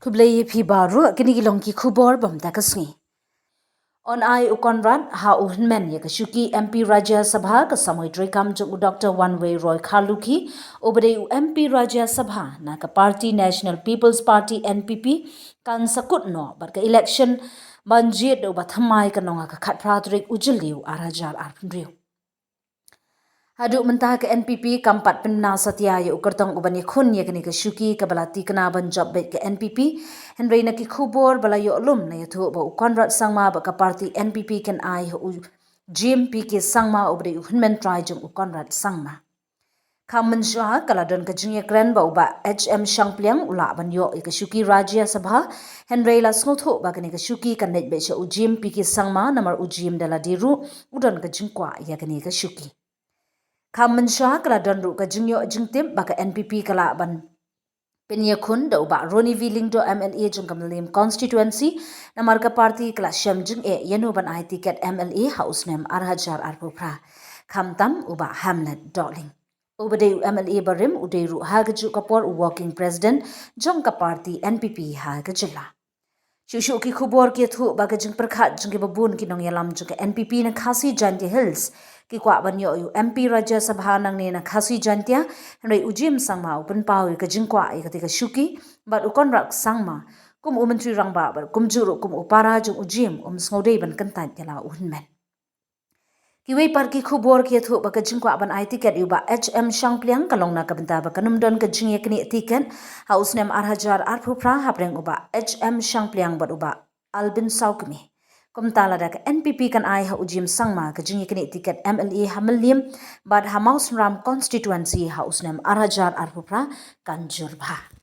Kublai phi baru kini gilong ki khubor bam ta kasngi. On U Conrad ha hynmen ya shuki MP Rajya Sabha ka samoi kam jung Dr. One Way Roy Khaluki obade MP Rajya Sabha na ka Party National People's Party NPP kan sakut no bar ka election banjit do bathamai ka nonga ka khat pratrik ujiliu arajar arpundriu. Hadu mentah ke NPP kampat penna satya ya ukartang ubani khun ya kini ke shuki ke balati kena ban job bet ke NPP henry na ki khubor bala yo lum na yathu ba U Conrad sangma ba ka party NPP ken ai u GMP ke sangma ubri hynmen try jung U Conrad sangma khamen sha kala don ka jingya kran ba uba HM shangpliang ula ban yo ke shuki Rajya Sabha henry la snotho ba kini ke shuki kan net be sha u GMP ke sangma namar u GM dala diru udon ka jingkwa ya kini ke shuki Kamen sha kala don ru ka jingyo jingtim baka NPP kala ban penya khun da uba Roni Viling do MLA jung kamlim constituency na marka party kala sham jing e yenu ban ai ticket MLA house name arhajar arpupra khamtam uba Hamlet Darling ubade MLA barim uderu hagaju kapor working president jung ka party NPP hagajilla Shushu ki khubor ki thu baga jing perkhat jing ki babun ki nong yalam jing NPP na khasi janti hills ki kwa ban yo MP Rajya Sabha nang ne na khasi jantia rai ujim sangma open paw ka jing kwa ka tika shuki but U Conrad sangma kum umantri rangba bar kum juru kum upara jing ujim snodei ban kantan yala hynmen Kiwei par ki khubor ki thu ba ka jingkwa ban ai ticket yu ba HM shangpliang kalong na ka benta ba kanum don ka jing yakni ticket house name arhajar arphupra hapreng uba HM shangpliang ba uba albin saukmi kum tala da ka NPP kan ai ha ujim sangma ka jing yakni ticket MLA hamalim bad hamaus ram constituency house name arhajar arphupra kanjurba